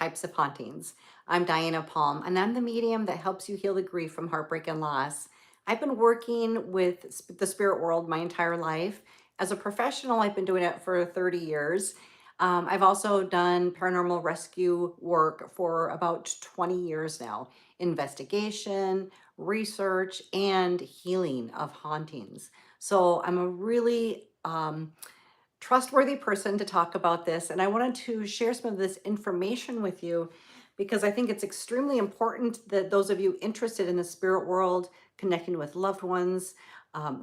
types of hauntings. I'm Diana Palm, and I'm the medium that helps you heal the grief from heartbreak and loss. I've been working with the spirit world my entire life. As a professional, I've been doing it for 30 years. I've also done paranormal rescue work for about 20 years now, investigation, research, and healing of hauntings. So I'm a really trustworthy person to talk about this. And I wanted to share some of this information with you because I think it's extremely important that those of you interested in the spirit world, connecting with loved ones,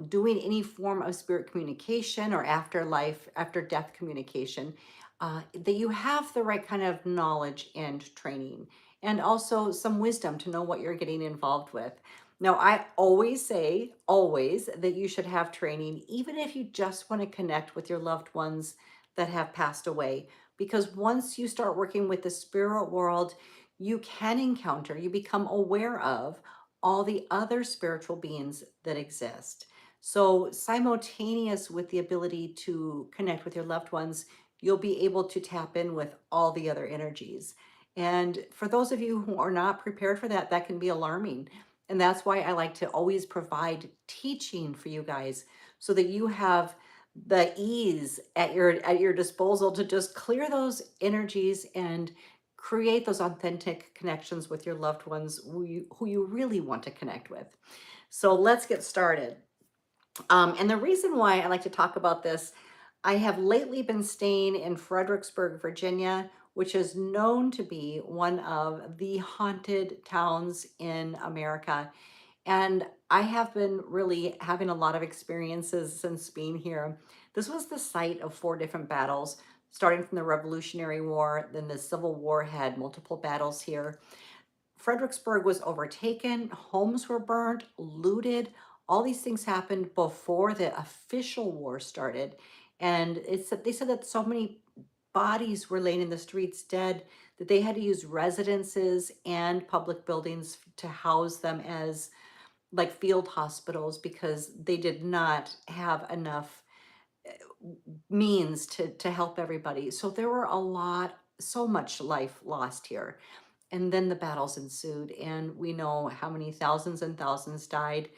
doing any form of spirit communication or afterlife, after death communication, that you have the right kind of knowledge and training, and also some wisdom to know what you're getting involved with. Now, I always say, always, that you should have training, even if you just want to connect with your loved ones that have passed away. Because once you start working with the spirit world, you can encounter, you become aware of all the other spiritual beings that exist. So, simultaneous with the ability to connect with your loved ones, you'll be able to tap in with all the other energies. And for those of you who are not prepared for that, that can be alarming, and that's why I like to always provide teaching for you guys so that you have the ease at your disposal to just clear those energies and create those authentic connections with your loved ones who you really want to connect with. So let's get started. And the reason why I like to talk about this, I have lately been staying in Fredericksburg, Virginia, which is known to be one of the haunted towns in America. And I have been really having a lot of experiences since being here. This was the site of 4 different battles, starting from the Revolutionary War, then the Civil War had multiple battles here. Fredericksburg was overtaken, homes were burned, looted. All these things happened before the official war started. And they said that so many bodies were laying in the streets dead that they had to use residences and public buildings to house them as like field hospitals because they did not have enough means to help everybody. So there were so much life lost here. And then the battles ensued, and we know how many thousands and thousands died.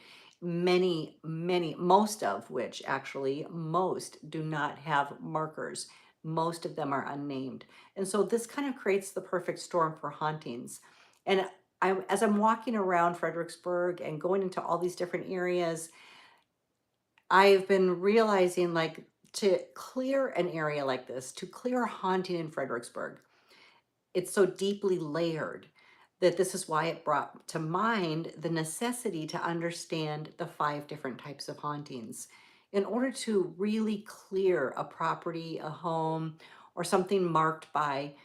Most of which actually, most do not have markers. Most of them are unnamed. And so this kind of creates the perfect storm for hauntings. And as I'm walking around Fredericksburg and going into all these different areas, I've been realizing, like, to clear an area like this, to clear a haunting in Fredericksburg, it's so deeply layered that this is why it brought to mind the necessity to understand the 5 different types of hauntings. In order to really clear a property, a home, or something marked by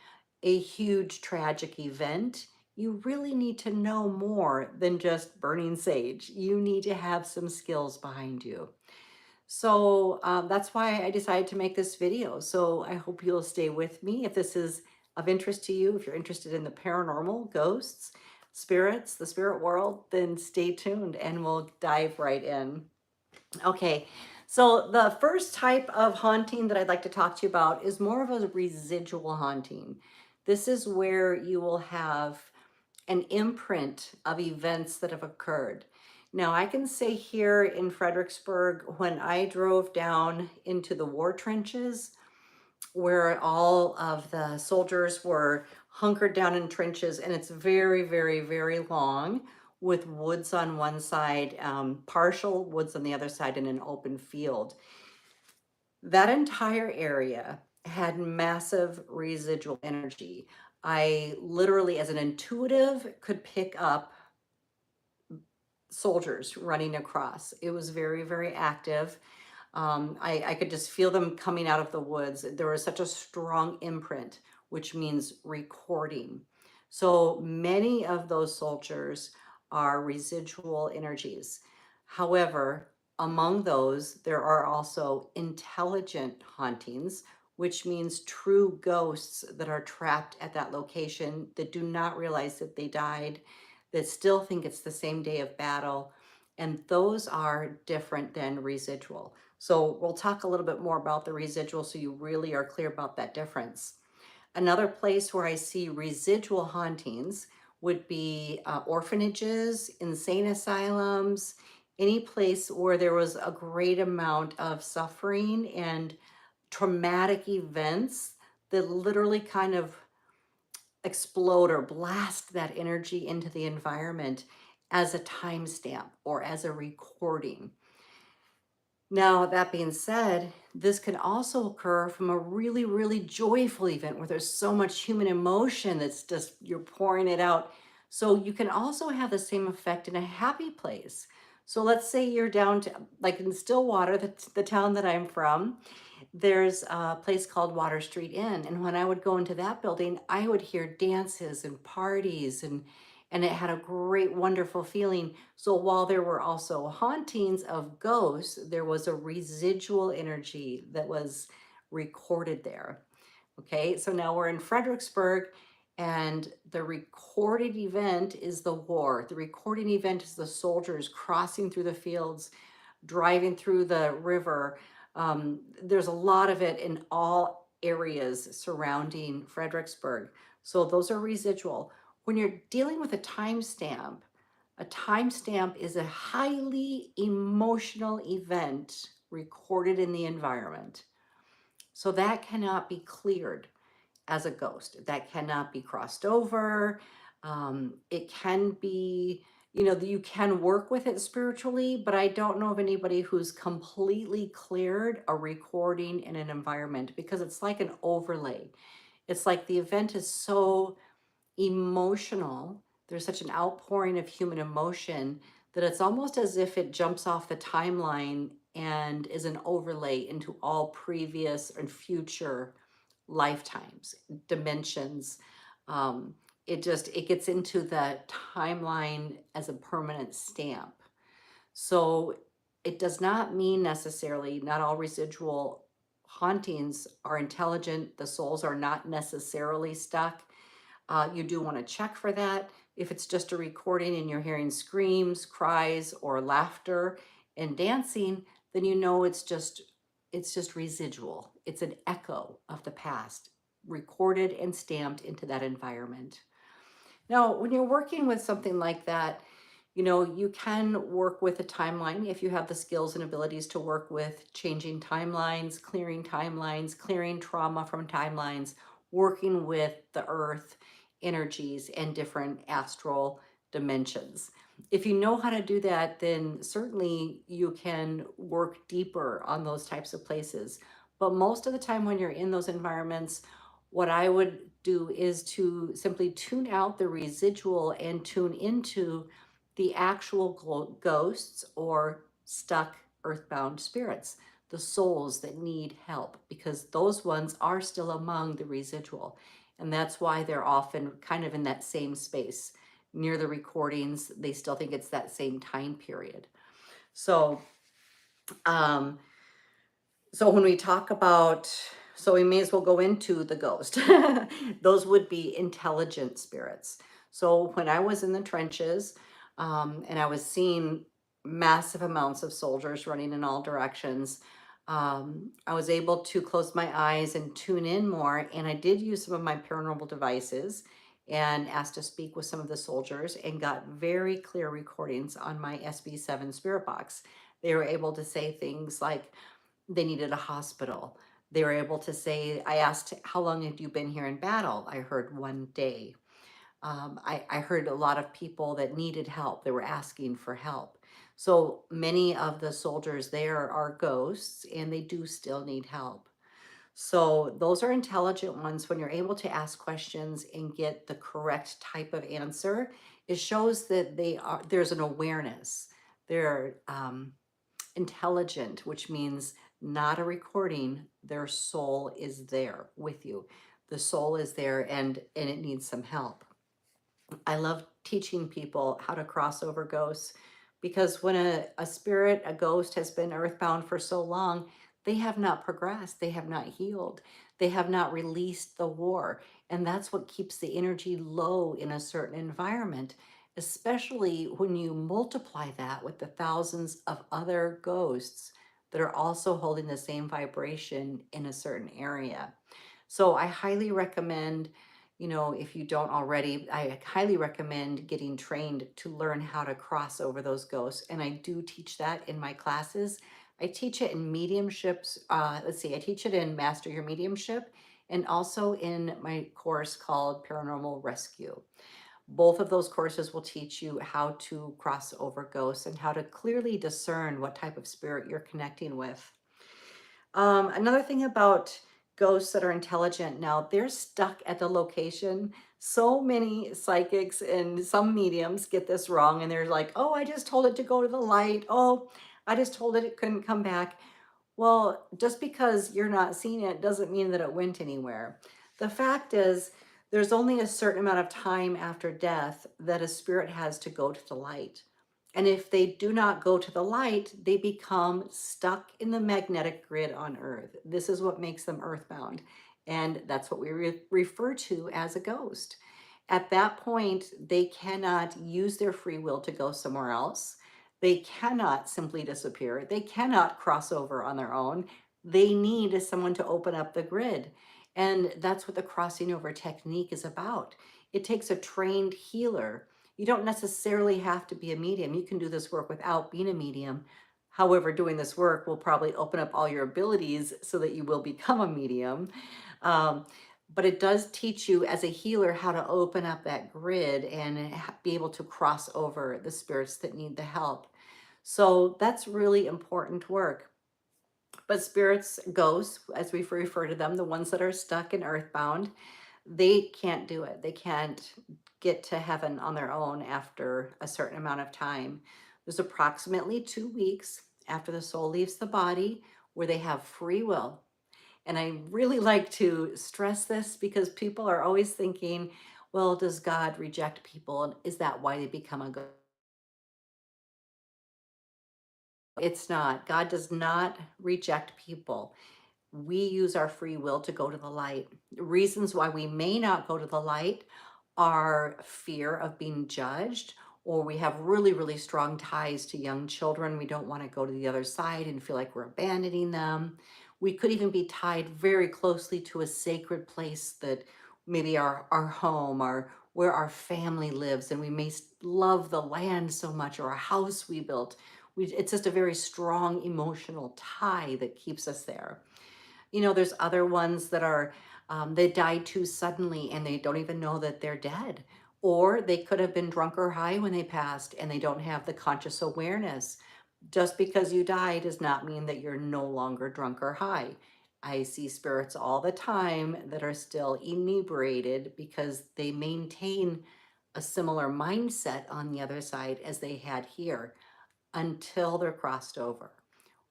a huge tragic event, you really need to know more than just burning sage. You need to have some skills behind you. So that's why I decided to make this video. So I hope you'll stay with me if this is of interest to you. If you're interested in the paranormal, ghosts, spirits, the spirit world, then stay tuned and we'll dive right in. Okay, so the first type of haunting that I'd like to talk to you about is more of a residual haunting. This is where you will have an imprint of events that have occurred. Now, I can say here in Fredericksburg, when I drove down into the war trenches, where all of the soldiers were hunkered down in trenches, and it's very, very, very long with woods on one side, partial woods on the other side, and an open field. That entire area had massive residual energy. I literally, as an intuitive, could pick up soldiers running across. It was very, very active. I could just feel them coming out of the woods. There was such a strong imprint, which means recording. So many of those soldiers are residual energies. However, among those, there are also intelligent hauntings, which means true ghosts that are trapped at that location that do not realize that they died, that still think it's the same day of battle. And those are different than residual. So we'll talk a little bit more about the residual so you really are clear about that difference. Another place where I see residual hauntings would be orphanages, insane asylums, any place where there was a great amount of suffering and traumatic events that literally kind of explode or blast that energy into the environment as a timestamp or as a recording. Now, that being said, this can also occur from a really, really joyful event where there's so much human emotion that's just, you're pouring it out. So you can also have the same effect in a happy place. So let's say you're down to, like in Stillwater, the town that I'm from, there's a place called Water Street Inn. And when I would go into that building, I would hear dances and parties and it had a great, wonderful feeling. So while there were also hauntings of ghosts, there was a residual energy that was recorded there. Okay, so now we're in Fredericksburg, and the recorded event is the war. The recording event is the soldiers crossing through the fields, driving through the river. There's a lot of it in all areas surrounding Fredericksburg. So those are residual. When you're dealing with a timestamp is a highly emotional event recorded in the environment. So that cannot be cleared as a ghost. That cannot be crossed over. It can be, you can work with it spiritually, but I don't know of anybody who's completely cleared a recording in an environment because it's like an overlay. It's like the event is so emotional. There's such an outpouring of human emotion that it's almost as if it jumps off the timeline and is an overlay into all previous and future lifetimes, dimensions. It gets into the timeline as a permanent stamp. So it does not mean necessarily, not all residual hauntings are intelligent. The souls are not necessarily stuck. You do want to check for that. If it's just a recording and you're hearing screams, cries, or laughter and dancing, then you know it's just residual. It's an echo of the past, recorded and stamped into that environment. Now, when you're working with something like that, you can work with a timeline if you have the skills and abilities to work with changing timelines, clearing trauma from timelines, working with the earth energies and different astral dimensions. If you know how to do that, then certainly you can work deeper on those types of places. But most of the time when you're in those environments, what I would do is to simply tune out the residual and tune into the actual ghosts or stuck earthbound spirits, the souls that need help, because those ones are still among the residual. And that's why they're often kind of in that same space near the recordings. They still think it's that same time period. So, um, so when we talk about, so we may as well go into the ghost. Those would be intelligent spirits. So when I was in the trenches, and I was seeing massive amounts of soldiers running in all directions, I was able to close my eyes and tune in more. And I did use some of my paranormal devices and asked to speak with some of the soldiers and got very clear recordings on my SB7 spirit box. They were able to say things like, they needed a hospital. They were able to say, I asked, how long have you been here in battle? I heard 1 day. I heard a lot of people that needed help. They were asking for help. So many of the soldiers there are ghosts and they do still need help. So those are intelligent ones. When you're able to ask questions and get the correct type of answer, it shows that there's an awareness. They're intelligent, which means not a recording. Their soul is there with you. The soul is there and it needs some help. I love teaching people how to cross over ghosts because when a spirit, a ghost has been earthbound for so long, they have not progressed, they have not healed, they have not released the war. And that's what keeps the energy low in a certain environment, especially when you multiply that with the thousands of other ghosts that are also holding the same vibration in a certain area. So I highly recommend, if you don't already, I highly recommend getting trained to learn how to cross over those ghosts. And I do teach that in my classes. I teach it in mediumships. Let's see, I teach it in Master Your Mediumship and also in my course called Paranormal Rescue. Both of those courses will teach you how to cross over ghosts and how to clearly discern what type of spirit you're connecting with. Another thing about ghosts that are intelligent now, they're stuck at the location. So many psychics and some mediums get this wrong and they're like, oh, I just told it to go to the light. Oh, I just told it couldn't come back. Well, just because you're not seeing it doesn't mean that it went anywhere. The fact is, there's only a certain amount of time after death that a spirit has to go to the light. And if they do not go to the light, they become stuck in the magnetic grid on Earth. This is what makes them earthbound. And that's what we refer to as a ghost. At that point, they cannot use their free will to go somewhere else. They cannot simply disappear. They cannot cross over on their own. They need someone to open up the grid. And that's what the crossing over technique is about. It takes a trained healer. You don't necessarily have to be a medium. You can do this work without being a medium. However, doing this work will probably open up all your abilities so that you will become a medium. Um, but it does teach you as a healer how to open up that grid and be able to cross over the spirits that need the help. So that's really important work. But spirits, ghosts, as we refer to them, the ones that are stuck and earthbound, they can't do it. They can't get to heaven on their own after a certain amount of time. There's approximately 2 weeks after the soul leaves the body where they have free will. And I really like to stress this because people are always thinking, well, does God reject people? And is that why they become a ghost? It's not. God does not reject people. We use our free will to go to the light. Reasons why we may not go to the light are fear of being judged, or we have really, really strong ties to young children. We don't want to go to the other side and feel like we're abandoning them. We could even be tied very closely to a sacred place that maybe our home or where our family lives, and we may love the land so much, or a house we built. It's just a very strong emotional tie that keeps us there. There's other ones that are, they die too suddenly and they don't even know that they're dead. Or they could have been drunk or high when they passed and they don't have the conscious awareness. Just because you die does not mean that you're no longer drunk or high. I see spirits all the time that are still inebriated because they maintain a similar mindset on the other side as they had here until they're crossed over.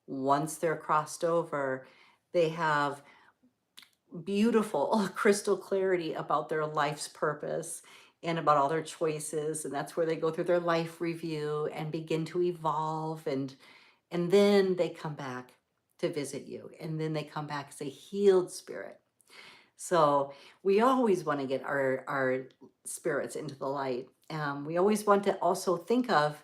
Once they're crossed over, they have beautiful crystal clarity about their life's purpose and about all their choices. And that's where they go through their life review and begin to evolve. And then they come back to visit you. And then they come back as a healed spirit. So we always want to get our spirits into the light. We always want to also think of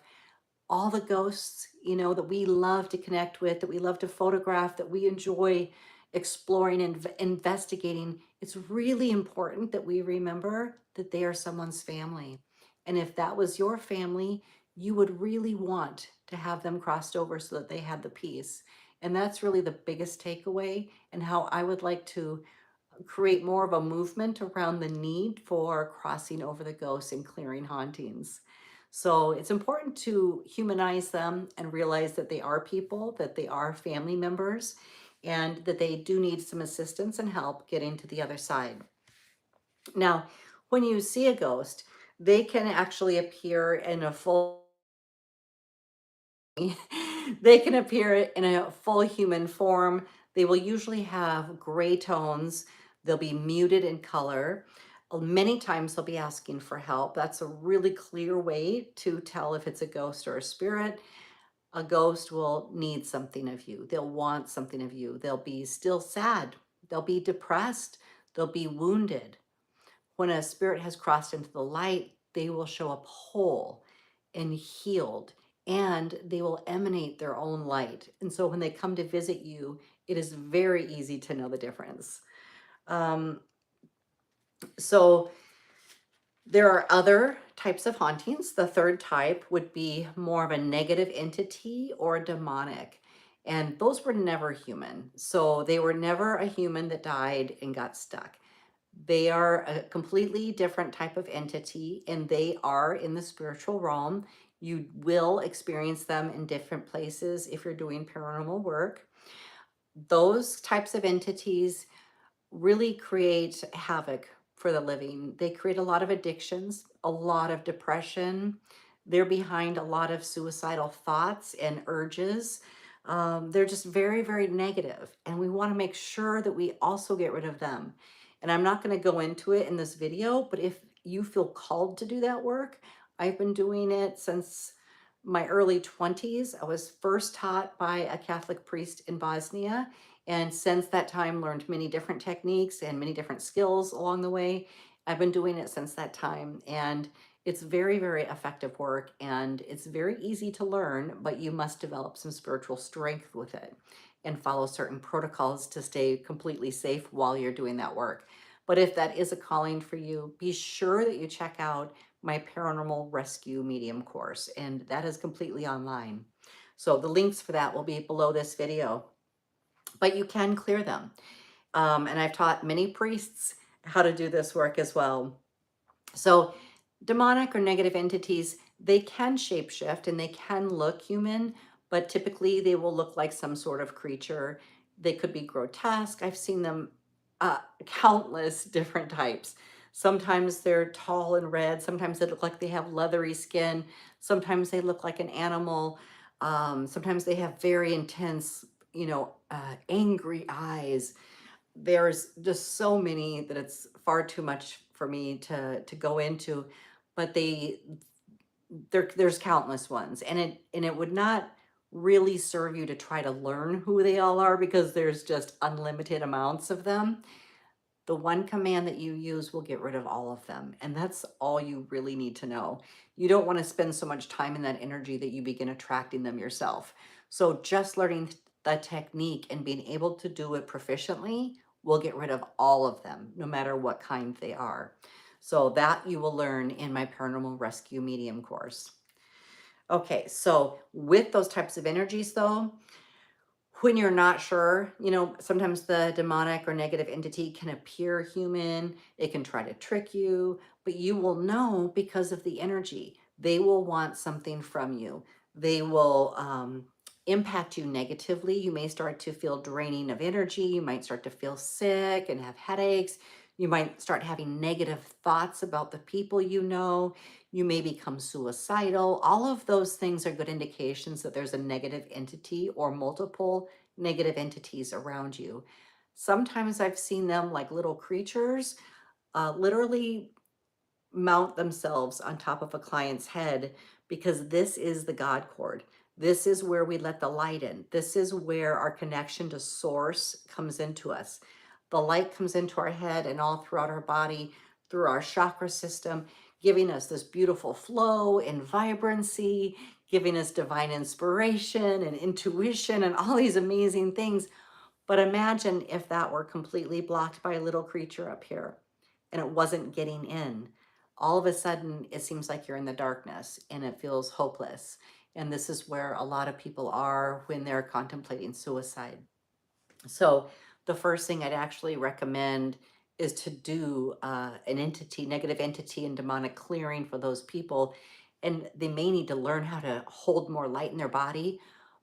all the ghosts, that we love to connect with, that we love to photograph, that we enjoy exploring and investigating. It's really important that we remember that they are someone's family. And if that was your family, you would really want to have them crossed over so that they had the peace. And that's really the biggest takeaway, and how I would like to create more of a movement around the need for crossing over the ghosts and clearing hauntings. So it's important to humanize them and realize that they are people, that they are family members, and that they do need some assistance and help getting to the other side. Now, when you see a ghost, they can actually appear in a full they can appear in a full human form. They will usually have gray tones. They'll be muted in color. Many times they'll be asking for help. That's a really clear way to tell if it's a ghost or a spirit. A ghost will need something of you. They'll want something of you. They'll be still sad. They'll be depressed. They'll be wounded. When a spirit has crossed into the light, they will show up whole and healed, and they will emanate their own light. And so when they come to visit you, it is very easy to know the difference. Um, so there are other types of hauntings. The third type would be more of a negative entity or a demonic. And those were never human. So they were never a human that died and got stuck. They are a completely different type of entity, and they are in the spiritual realm. You will experience them in different places if you're doing paranormal work. Those types of entities really create havoc for the living. They create a lot of addictions, a lot of depression. They're behind a lot of suicidal thoughts and urges. They're just very, very negative, and we want to make sure that we also get rid of them. And I'm not going to go into it in this video, but if you feel called to do that work, I've been doing it since my early 20s. I was first taught by a Catholic priest in Bosnia, and since that time, learned many different techniques and many different skills along the way. I've been doing it since that time. And it's very, very effective work. And it's very easy to learn, but you must develop some spiritual strength with it and follow certain protocols to stay completely safe while you're doing that work. But if that is a calling for you, be sure that you check out my Paranormal Rescue Medium course. And that is completely online. So the links for that will be below this video, but you can clear them. And I've taught many priests how to do this work as well. So demonic or negative entities, they can shapeshift and they can look human, but typically they will look like some sort of creature. They could be grotesque. I've seen them countless different types. Sometimes they're tall and red. Sometimes they look like they have leathery skin. Sometimes they look like an animal. Sometimes they have very intense, angry eyes. There's just so many that it's far too much for me to go into, but there's countless ones, and it would not really serve you to try to learn who they all are because there's just unlimited amounts of them. The one command that you use will get rid of all of them. And that's all you really need to know. You don't want to spend so much time in that energy that you begin attracting them yourself. So just learning the technique and being able to do it proficiently will get rid of all of them, no matter what kind they are. So that you will learn in my Paranormal Rescue Medium course. Okay, so with those types of energies though, when you're not sure, sometimes the demonic or negative entity can appear human. It can try to trick you, but you will know because of the energy. They will want something from you. They will impact you negatively. You may start to feel draining of energy. You might start to feel sick and have headaches. You might start having negative thoughts about the people you know. You may become suicidal. All of those things are good indications that there's a negative entity or multiple negative entities around you. Sometimes I've seen them like little creatures literally mount themselves on top of a client's head, because this is the God cord. This is where we let the light in. This is where our connection to source comes into us. The light comes into our head and all throughout our body, through our chakra system, giving us this beautiful flow and vibrancy, giving us divine inspiration and intuition and all these amazing things. But imagine if that were completely blocked by a little creature up here and it wasn't getting in. All of a sudden, it seems like you're in the darkness and it feels hopeless. And this is where a lot of people are when they're contemplating suicide. So the first thing I'd actually recommend is to do an entity, negative entity and demonic clearing for those people. And they may need to learn how to hold more light in their body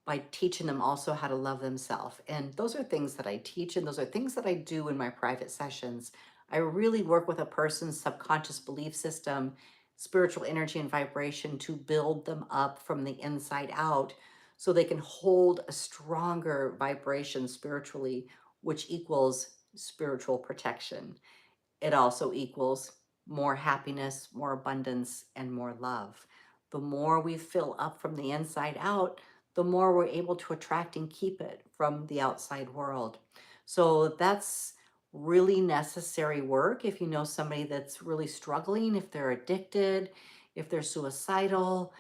by teaching them also how to love themselves. And those are things that I teach, and those are things that I do in my private sessions. I really work with a person's subconscious belief system, spiritual energy and vibration to build them up from the inside out so they can hold a stronger vibration spiritually, which equals spiritual protection. It also equals more happiness, more abundance, and more love. The more we fill up from the inside out, the more we're able to attract and keep it from the outside world. So that's really necessary work if you know somebody that's really struggling, if they're addicted, if they're suicidal,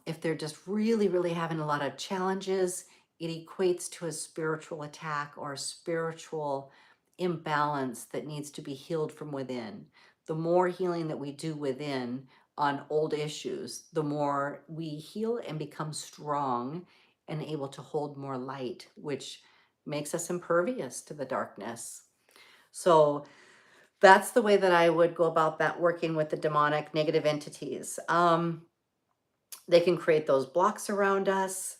if they're just really, really having a lot of challenges. It equates to a spiritual attack or a spiritual imbalance that needs to be healed from within. The more healing that we do within on old issues, the more we heal and become strong and able to hold more light, which makes us impervious to the darkness. So that's the way that I would go about that, working with the demonic negative entities. They can create those blocks around us.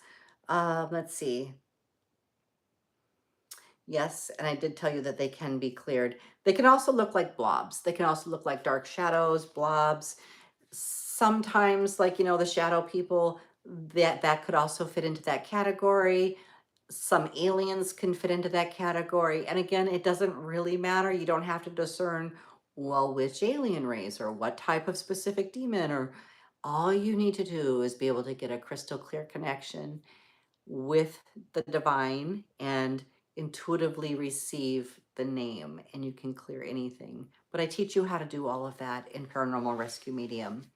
Let's see. Yes, and I did tell you that they can be cleared. They can also look like blobs. They can also look like dark shadows, blobs. Sometimes, like, the shadow people, that could also fit into that category. Some aliens can fit into that category. And again, it doesn't really matter. You don't have to discern, well, which alien race or what type of specific demon, or all you need to do is be able to get a crystal clear connection with the divine and intuitively receive the name, and you can clear anything. But I teach you how to do all of that in Paranormal Rescue Medium.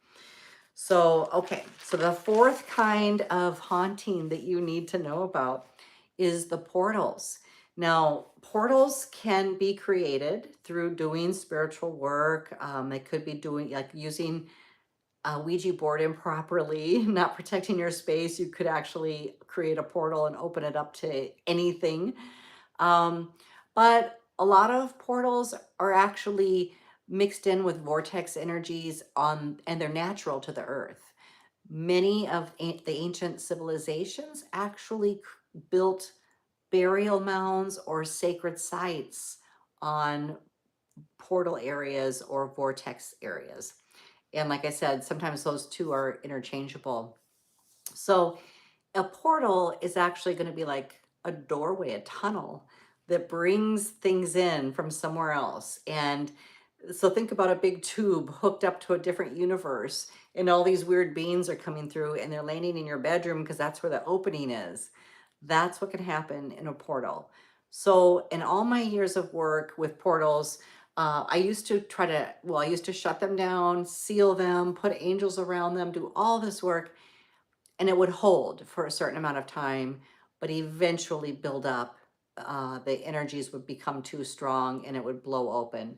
So, okay, so the fourth kind of haunting that you need to know about is the portals. Now, portals can be created through doing spiritual work. They could be doing, like, using a Ouija board improperly, not protecting your space. You could actually create a portal and open it up to anything. But a lot of portals are actually mixed in with vortex energies and they're natural to the earth. Many of the ancient civilizations actually built burial mounds or sacred sites on portal areas or vortex areas. And like I said, sometimes those two are interchangeable. So a portal is actually going to be like a doorway, a tunnel that brings things in from somewhere else. And so think about a big tube hooked up to a different universe, and all these weird beings are coming through and they're landing in your bedroom because that's where the opening is. That's what can happen in a portal. So in all my years of work with portals, I used to I used to shut them down, seal them, put angels around them, do all this work, and it would hold for a certain amount of time, but eventually build up. The energies would become too strong and it would blow open.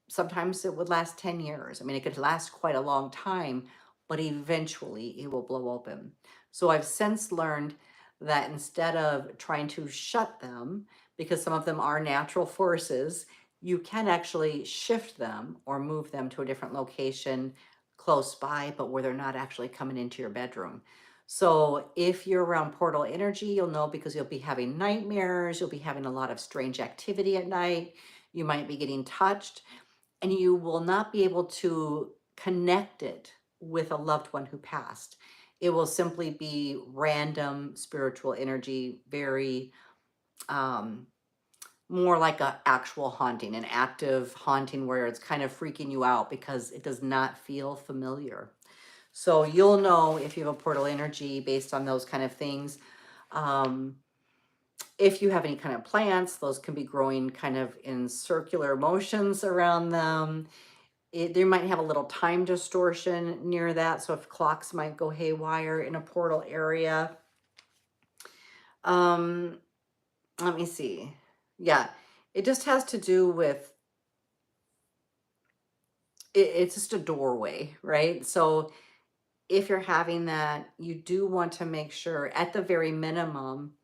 Sometimes it would last 10 years. I mean, it could last quite a long time, but eventually it will blow open. So I've since learned that instead of trying to shut them, because some of them are natural forces, you can actually shift them or move them to a different location close by, but where they're not actually coming into your bedroom. So if you're around portal energy, you'll know because you'll be having nightmares, you'll be having a lot of strange activity at night, you might be getting touched, and you will not be able to connect it with a loved one who passed. It will simply be random spiritual energy, very more like an actual haunting, an active haunting where it's kind of freaking you out because it does not feel familiar. So you'll know if you have a portal energy based on those kind of things. If you have any kind of plants, those can be growing kind of in circular motions around them. They might have a little time distortion near that. So if clocks might go haywire in a portal area. Let me see. Yeah, it just has to do with, it's just a doorway, right? So if you're having that, you do want to make sure at the very minimum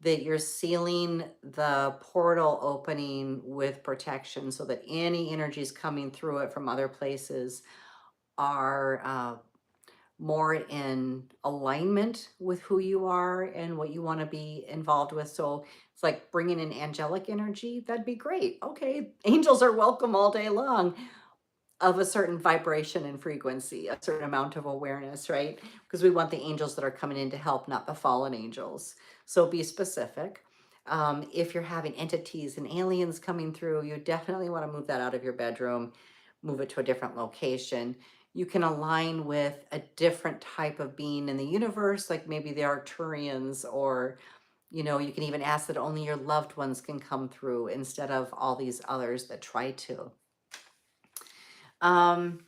that you're sealing the portal opening with protection so that any energies coming through it from other places are more in alignment with who you are and what you want to be involved with. So it's like bringing in angelic energy. That'd be great. Okay, angels are welcome all day long, of a certain vibration and frequency, a certain amount of awareness, right? Because we want the angels that are coming in to help, not the fallen angels. So be specific. If you're having entities and aliens coming through, you definitely want to move that out of your bedroom, move it to a different location. You can align with a different type of being in the universe, like maybe the Arcturians, or you can even ask that only your loved ones can come through instead of all these others that try to. Um,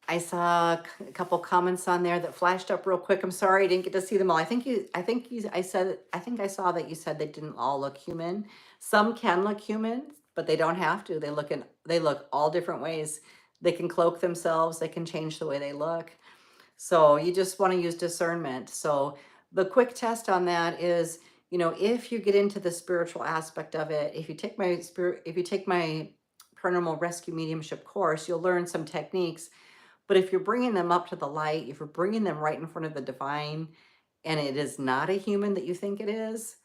I saw a couple comments on there that flashed up real quick. I'm sorry, I didn't get to see them all. I think I saw that you said they didn't all look human. Some can look human, but they don't have to. They look all different ways. They can cloak themselves, they can change the way they look. So you just want to use discernment. So the quick test on that is, if you get into the spiritual aspect of it, if you take my paranormal rescue mediumship course, you'll learn some techniques. But if you're bringing them up to the light, if you're bringing them right in front of the divine, and it is not a human that you think it is,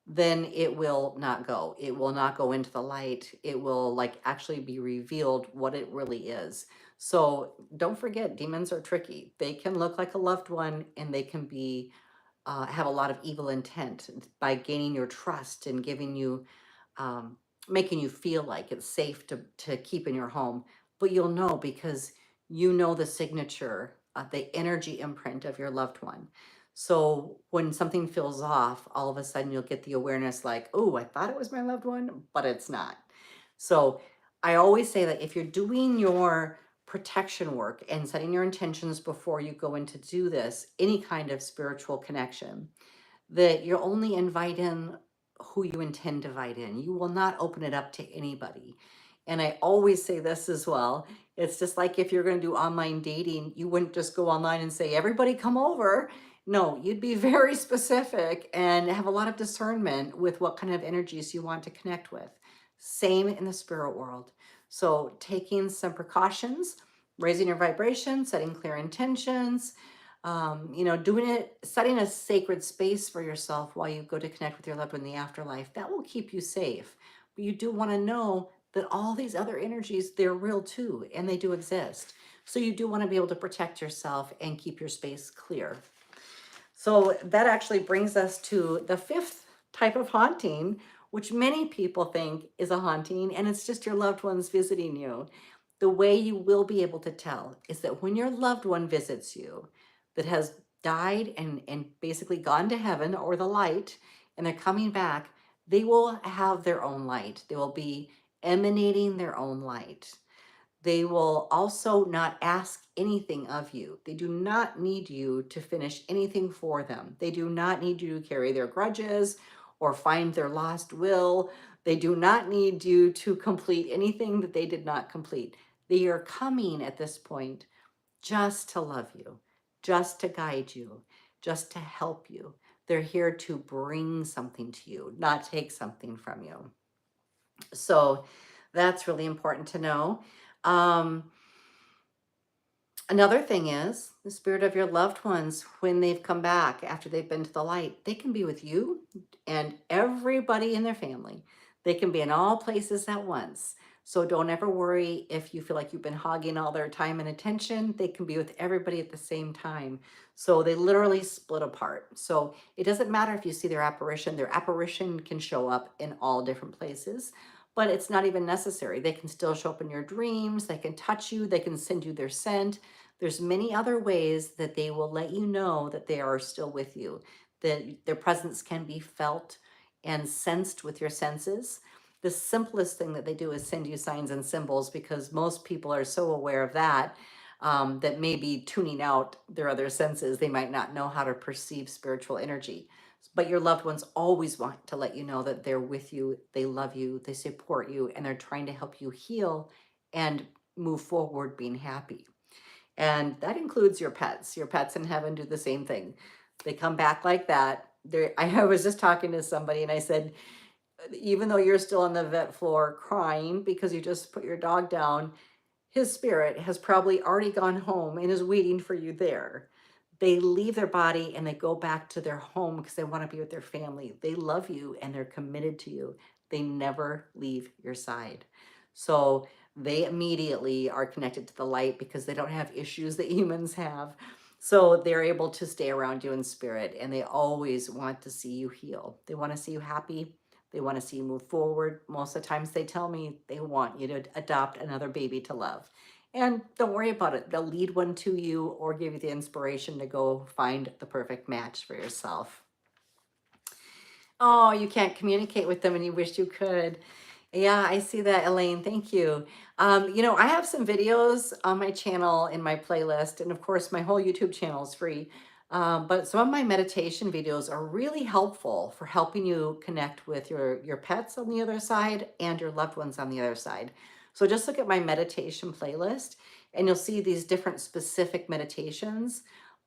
then it will not go. It will not go into the light. It will like actually be revealed what it really is. So don't forget, demons are tricky. They can look like a loved one, and they can be have a lot of evil intent by gaining your trust and giving you, um, making you feel like it's safe to keep in your home. But you'll know because you know the signature, the energy imprint of your loved one. So when something feels off, all of a sudden you'll get the awareness like, oh, I thought it was my loved one, but it's not. So I always say that if you're doing your protection work and setting your intentions before you go in to do this, any kind of spiritual connection, that you'll only invite in who you intend to invite in. You will not open it up to anybody. And I always say this as well. It's just like if you're going to do online dating, you wouldn't just go online and say, everybody come over. No, you'd be very specific and have a lot of discernment with what kind of energies you want to connect with. Same in the spirit world. So taking some precautions, raising your vibration, setting clear intentions, doing it, setting a sacred space for yourself while you go to connect with your loved one in the afterlife, that will keep you safe. But you do want to know that all these other energies, they're real too, and they do exist. So you do want to be able to protect yourself and keep your space clear. So that actually brings us to the fifth type of haunting, which many people think is a haunting, and it's just your loved ones visiting you. The way you will be able to tell is that when your loved one visits you, that has died and basically gone to heaven or the light, and they're coming back, they will have their own light. They will be emanating their own light. They will also not ask anything of you. They do not need you to finish anything for them. They do not need you to carry their grudges or find their lost will. They do not need you to complete anything that they did not complete. They are coming at this point just to love you, just to guide you, just to help you. They're here to bring something to you, not take something from you. So that's really important to know. Another thing is the spirit of your loved ones, when they've come back after they've been to the light, they can be with you and everybody in their family. They can be in all places at once. So don't ever worry if you feel like you've been hogging all their time and attention. They can be with everybody at the same time. So they literally split apart. So it doesn't matter if you see their apparition can show up in all different places, but it's not even necessary. They can still show up in your dreams. They can touch you. They can send you their scent. There's many other ways that they will let you know that they are still with you, that their presence can be felt and sensed with your senses. The simplest thing that they do is send you signs and symbols, because most people are so aware of that, that maybe tuning out their other senses, they might not know how to perceive spiritual energy. But your loved ones always want to let you know that they're with you, they love you, they support you, and they're trying to help you heal and move forward being happy. And that includes your pets. Your pets in heaven do the same thing. They come back like that. I was just talking to somebody and I said, even though you're still on the vet floor crying because you just put your dog down, his spirit has probably already gone home and is waiting for you there. They leave their body and they go back to their home because they want to be with their family. They love you and they're committed to you. They never leave your side. So they immediately are connected to the light because they don't have issues that humans have. So they're able to stay around you in spirit, and they always want to see you heal. They want to see you happy. They want to see you move forward. Most of the times they tell me they want you to adopt another baby to love. And don't worry about it. They'll lead one to you or give you the inspiration to go find the perfect match for yourself. Oh, you can't communicate with them and you wish you could. Yeah, I see that, Elaine. Thank you. I have some videos on my channel in my playlist, and of course, my whole YouTube channel is free. But some of my meditation videos are really helpful for helping you connect with your pets on the other side and your loved ones on the other side. So just look at my meditation playlist and you'll see these different specific meditations.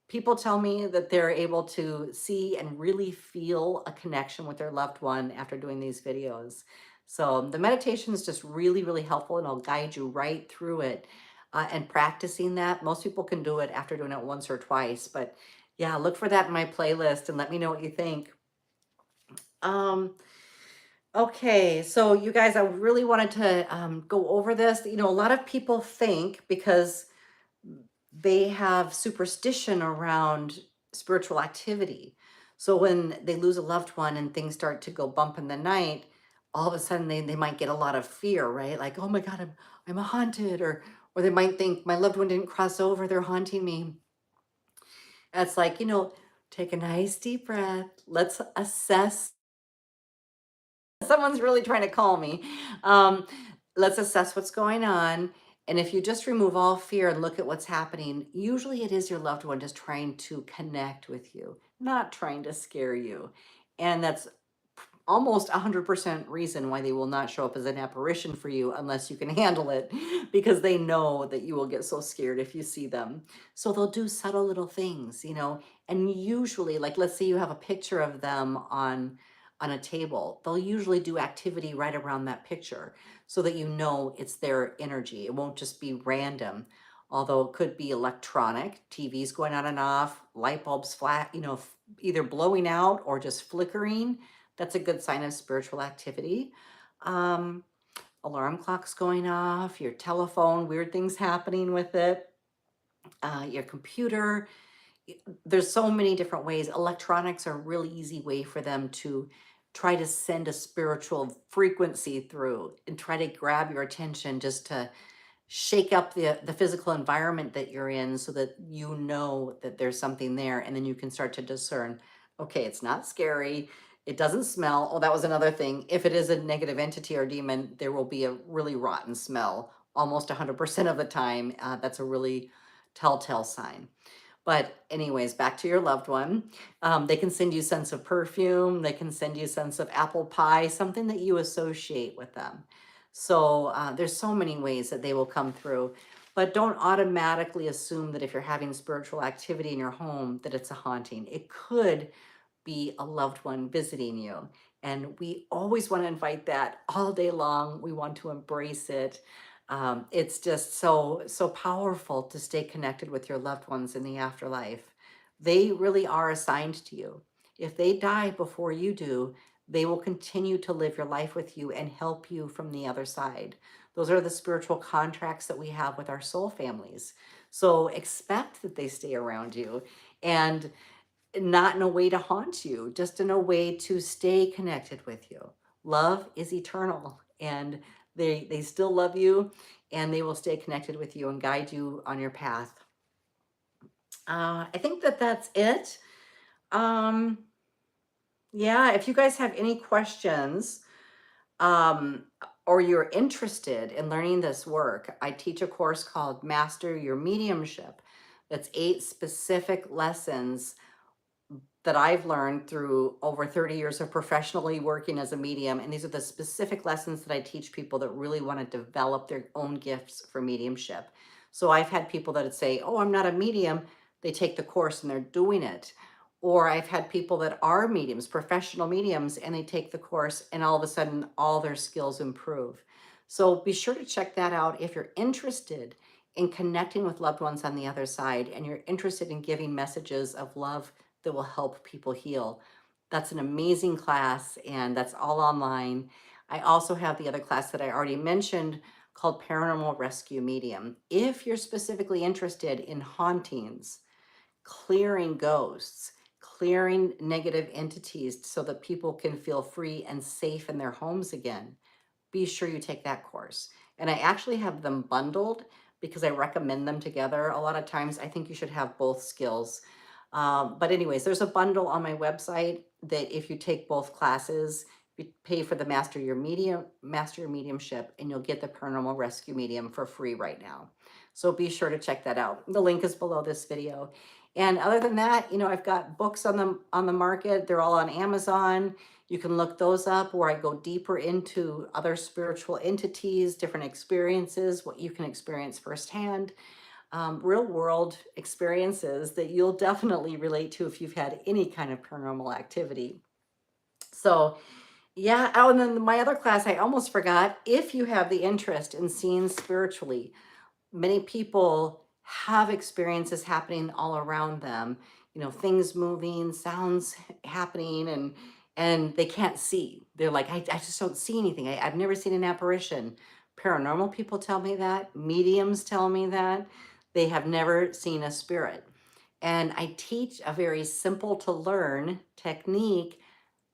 People tell me that they're able to see and really feel a connection with their loved one after doing these videos. So the meditation is just really, really helpful and I'll guide you right through it. And practicing that, most people can do it after doing it once or twice, but yeah, look for that in my playlist and let me know what you think. Um, okay, so you guys, I really wanted to go over this. You know, a lot of people think because they have superstition around spiritual activity. So when they lose a loved one and things start to go bump in the night, all of a sudden they might get a lot of fear, right? Like, oh my God, I'm haunted, or they might think my loved one didn't cross over, they're haunting me. It's like, take a nice deep breath. Let's assess. Someone's really trying to call me. Um, let's assess what's going on. And if you just remove all fear and look at what's happening, usually it is your loved one just trying to connect with you, not trying to scare you. And that's almost 100% reason why they will not show up as an apparition for you unless you can handle it, because they know that you will get so scared if you see them. So they'll do subtle little things, and usually, like, let's say you have a picture of them on a table, they'll usually do activity right around that picture so that you know it's their energy. It won't just be random. Although it could be electronic, TVs going on and off, light bulbs flat, either blowing out or just flickering. That's a good sign of spiritual activity. Um, Alarm clocks going off, your telephone, weird things happening with it, your computer. There's so many different ways. Electronics are a really easy way for them to try to send a spiritual frequency through and try to grab your attention just to shake up the physical environment that you're in so that you know that there's something there, and then you can start to discern, okay, it's not scary, it doesn't smell. Oh, that was another thing. If it is a negative entity or demon, there will be a really rotten smell almost 100% of the time. That's a really telltale sign. But anyways, back to your loved one. They can send you scents of perfume. They can send you scents of apple pie, something that you associate with them. So there's so many ways that they will come through. But don't automatically assume that if you're having spiritual activity in your home, that it's a haunting. It could be a loved one visiting you. And we always want to invite that all day long. We want to embrace it. It's just so powerful to stay connected with your loved ones in the afterlife. They really are assigned to you. If they die before you do, they will continue to live your life with you and help you from the other side. Those are the spiritual contracts that we have with our soul families. So expect that they stay around you, and not in a way to haunt you, just in a way to stay connected with you. Love is eternal, and they still love you, and they will stay connected with you and guide you on your path. I think that that's it. Um, yeah, if you guys have any questions, um, or you're interested in learning this work, I teach a course called Master Your Mediumship. That's 8 specific lessons that I've learned through over 30 years of professionally working as a medium. And these are the specific lessons that I teach people that really want to develop their own gifts for mediumship. So I've had people that would say, oh, I'm not a medium. They take the course and they're doing it. Or I've had people that are mediums, professional mediums, and they take the course and all of a sudden all their skills improve. So be sure to check that out if you're interested in connecting with loved ones on the other side and you're interested in giving messages of love that will help people heal. That's an amazing class, and that's all online. I also have the other class that I already mentioned called Paranormal Rescue Medium. If you're specifically interested in hauntings, clearing ghosts, clearing negative entities so that people can feel free and safe in their homes again, be sure you take that course. And I actually have them bundled because I recommend them together. A lot of times I think you should have both skills. But anyways, there's a bundle on my website that if you take both classes, you pay for the Master Your Mediumship, and you'll get the Paranormal Rescue Medium for free right now. So be sure to check that out. The link is below this video. And other than that, you know, I've got books on the market. They're all on Amazon. You can look those up where I go deeper into other spiritual entities, different experiences, what you can experience firsthand, real world experiences that you'll definitely relate to if you've had any kind of paranormal activity. So, yeah. Oh, and then my other class, I almost forgot. If you have the interest in seeing spiritually, many people have experiences happening all around them, you know, things moving, sounds happening, and they can't see. They're like, I just don't see anything. I've never seen an apparition. Paranormal people tell me that. Mediums tell me that. They have never seen a spirit. And I teach a very simple to learn technique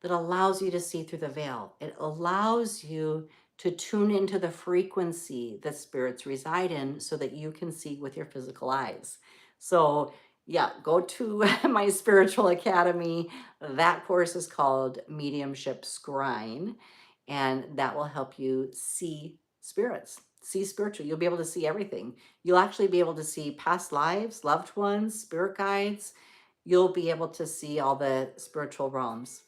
that allows you to see through the veil. It allows you to tune into the frequency that spirits reside in so that you can see with your physical eyes. So, yeah, go to my spiritual academy. That course is called Mediumship Scrying, and that will help you see spirits, see spiritual. You'll be able to see everything. You'll actually be able to see past lives, loved ones, spirit guides. You'll be able to see all the spiritual realms.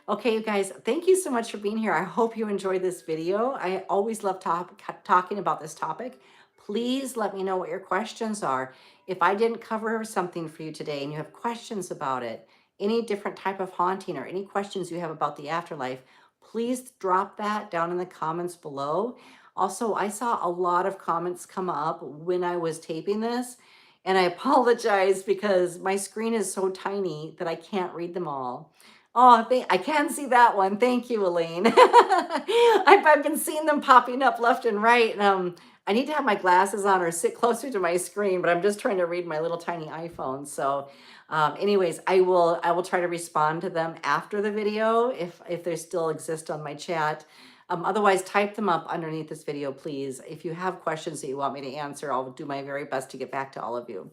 Okay, you guys, thank you so much for being here. I hope you enjoyed this video. I always love talking about this topic. Please let me know what your questions are. If I didn't cover something for you today and you have questions about it, any different type of haunting or any questions you have about the afterlife, please drop that down in the comments below. Also, I saw a lot of comments come up when I was taping this, and I apologize because my screen is so tiny that I can't read them all. Oh, I can see that one. Thank you, Elaine. I've been seeing them popping up left and right. And, I need to have my glasses on or sit closer to my screen, but I'm just trying to read my little tiny iPhone. So, anyways, I will try to respond to them after the video if they still exist on my chat. Otherwise, type them up underneath this video, please. If you have questions that you want me to answer, I'll do my very best to get back to all of you.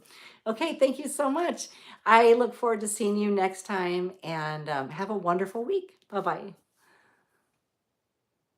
Okay, thank you so much. I look forward to seeing you next time, and have a wonderful week. Bye-bye.